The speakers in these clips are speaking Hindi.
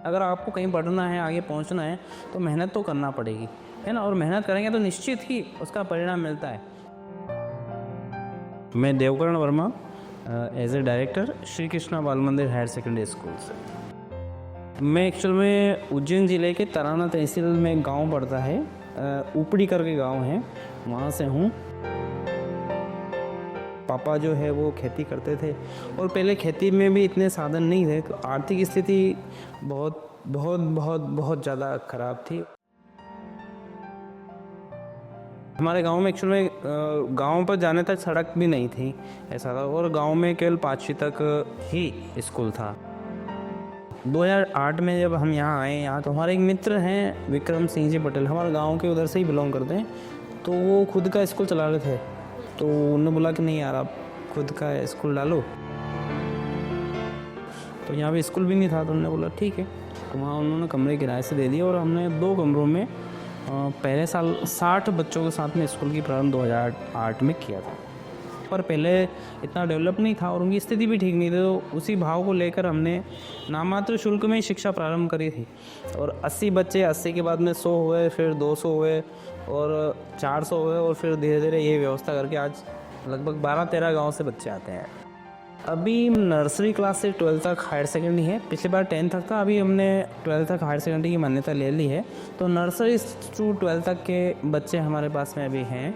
अगर आपको कहीं बढ़ना है, आगे पहुंचना है, तो मेहनत तो करना पड़ेगी, है ना। और मेहनत करेंगे तो निश्चित ही उसका परिणाम मिलता है। मैं Devkaran Verma, as a director Shri Krishna Bal Mandir higher secondary school से। मैं एक्चुअल में उज्जैन ज़िले के तराना तहसील में गांव पड़ता है, ऊपड़ी करके गांव है, वहाँ से हूँ। पापा जो है वो खेती करते थे और पहले खेती में भी इतने साधन नहीं थे, तो आर्थिक स्थिति बहुत बहुत बहुत बहुत ज़्यादा ख़राब थी। हमारे गांव में एक्चुअल में गांव पर जाने तक सड़क भी नहीं थी, ऐसा था। और गांव में केवल 5वीं तक ही स्कूल था। 2008 में जब हम यहाँ आए, यहाँ तो हमारे एक मित्र हैं विक्रम सिंह जी पटेल, हमारे गांव के उधर से ही बिलोंग करते हैं। तो वो खुद का स्कूल चला रहे थे, तो उन्होंने बोला कि नहीं यार, आप खुद का स्कूल डालो। तो यहाँ पे स्कूल भी नहीं था, तो उन्होंने बोला ठीक है। तो वहाँ उन्होंने कमरे किराए से दे दिए और हमने 2 कमरों में पहले साल 60 बच्चों के साथ में स्कूल की प्रारंभ 2008 में किया था। पर पहले इतना डेवलप नहीं था और उनकी स्थिति भी ठीक नहीं थी, तो उसी भाव को लेकर हमने नाममात्र शुल्क में शिक्षा प्रारंभ करी थी। और 80 बच्चे, 80 के बाद में 100 हुए, फिर 200 हुए और 400 हुए, और फिर धीरे धीरे ये व्यवस्था करके आज लगभग 12-13 गाँव से बच्चे आते हैं। अभी नर्सरी क्लास से 12th तक हायर सेकेंडरी है। पिछली बार 10th तक था, अभी हमने 12th तक हायर सेकेंडरी की मान्यता ले ली है। तो नर्सरी टू 12th तक के बच्चे हमारे पास में अभी हैं।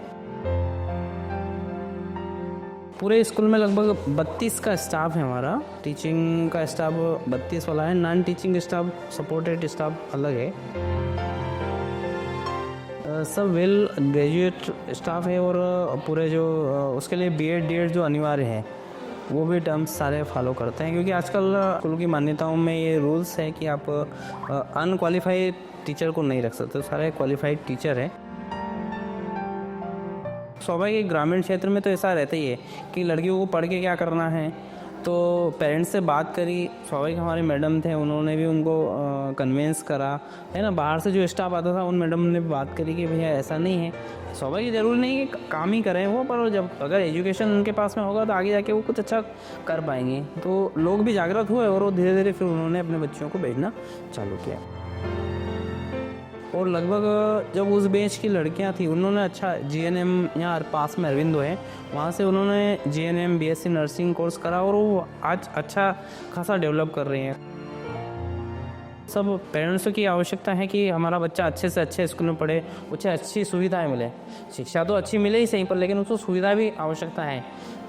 पूरे स्कूल में लगभग 32 का स्टाफ है हमारा। टीचिंग का स्टाफ 32 वाला है, non teaching staff, supported staff अलग है। सब वेल ग्रेजुएट स्टाफ है और पूरे जो उसके लिए बीएड डीएड जो अनिवार्य है वो भी टर्म्स सारे फॉलो करते हैं, क्योंकि आजकल स्कूल की मान्यताओं में ये रूल्स है कि आप अनक्वालिफाइड टीचर को नहीं रख सकते, सारे क्वालिफाइड टीचर हैं। स्वाभाविक ग्रामीण क्षेत्र में तो ऐसा रहता ही है कि लड़कियों को पढ़ के क्या करना है। तो पेरेंट्स से बात करी, स्वाभाविक हमारे मैडम थे, उन्होंने भी उनको कन्विंस करा, है ना। बाहर से जो स्टाफ आता था उन मैडम ने भी बात करी कि भैया ऐसा नहीं है, स्वाभाविक ज़रूरी नहीं कि काम ही करें वो, पर जब अगर एजुकेशन उनके पास में होगा तो आगे जाके वो कुछ अच्छा कर पाएंगे। तो लोग भी जागृत हुए और वो धीरे धीरे फिर उन्होंने अपने बच्चों को भेजना चालू किया। और लगभग जब उस बैच की लड़कियां थी, उन्होंने अच्छा जीएनएम, यहाँ पास में अरविंदो है, वहाँ से उन्होंने जीएनएम बीएससी नर्सिंग कोर्स करा और वो आज अच्छा खासा डेवलप कर रही हैं। सब पेरेंट्स की आवश्यकता है कि हमारा बच्चा अच्छे से अच्छे स्कूल में पढ़े, उसे अच्छी सुविधाएं मिले। शिक्षा तो अच्छी मिले ही सही, पर लेकिन उसको सुविधा भी आवश्यकता है।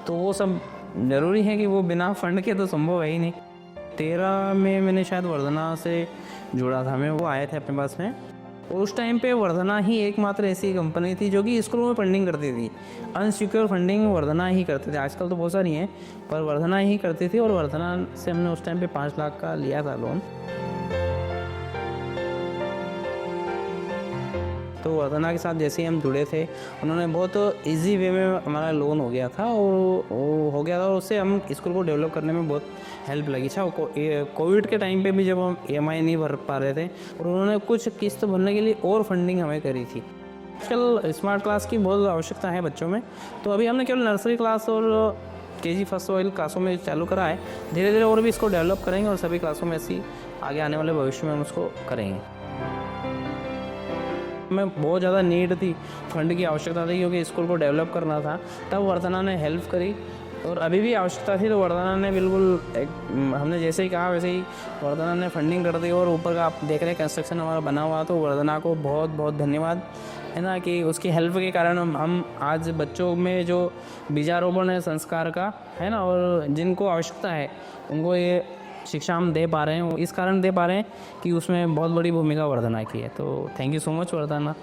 तो वो सब ज़रूरी है कि वो बिना फंड के तो संभव है ही नहीं। 13 में मैंने शायद वर्धना से जुड़ा था, मैं वो आए थे अपने पास में। और उस टाइम पे वर्धना ही एकमात्र ऐसी कंपनी थी जो कि स्कूलों में फंडिंग करती थी। अनसिक्योर फंडिंग वर्धना ही करते थे, आजकल तो बहुत सारी हैं, पर वर्धना ही करती थी। और वर्धना से हमने उस टाइम पे 5 लाख का लिया था लोन। तो वर्धना के साथ जैसे ही हम जुड़े थे, उन्होंने बहुत इजी वे में हमारा लोन हो गया था और उससे हम स्कूल को डेवलप करने में बहुत हेल्प लगी। अच्छा, कोविड के टाइम पे भी जब हम ईएमआई नहीं भर पा रहे थे और उन्होंने कुछ किस्त भरने के लिए और फंडिंग हमें करी थी। आजकल स्मार्ट क्लास की बहुत आवश्यकता है बच्चों में, तो अभी हमने केवल नर्सरी क्लास और केजी फर्स्ट वाली क्लासों में चालू करा है। धीरे धीरे और भी इसको डेवलप करेंगे और सभी क्लासों में ऐसी आगे आने वाले भविष्य में हम उसको करेंगे। में बहुत ज़्यादा नीड थी, फंड की आवश्यकता थी, क्योंकि स्कूल को डेवलप करना था। तब वर्धना ने हेल्प करी और अभी भी आवश्यकता थी, तो वर्धना ने बिल्कुल हमने जैसे ही कहा वैसे ही वर्धना ने फंडिंग कर दी। और ऊपर का आप देख रहे हैं कंस्ट्रक्शन हमारा बना हुआ, तो वर्धना को बहुत बहुत धन्यवाद, है ना, कि उसकी हेल्प के कारण हम आज बच्चों में जो बीजारोपण है संस्कार का, है ना, और जिनको आवश्यकता है उनको ये शिक्षा हम दे पा रहे हैं। वो इस कारण दे पा रहे हैं कि उसमें बहुत बड़ी भूमिका वर्धना की है। तो thank you so much Vardhana.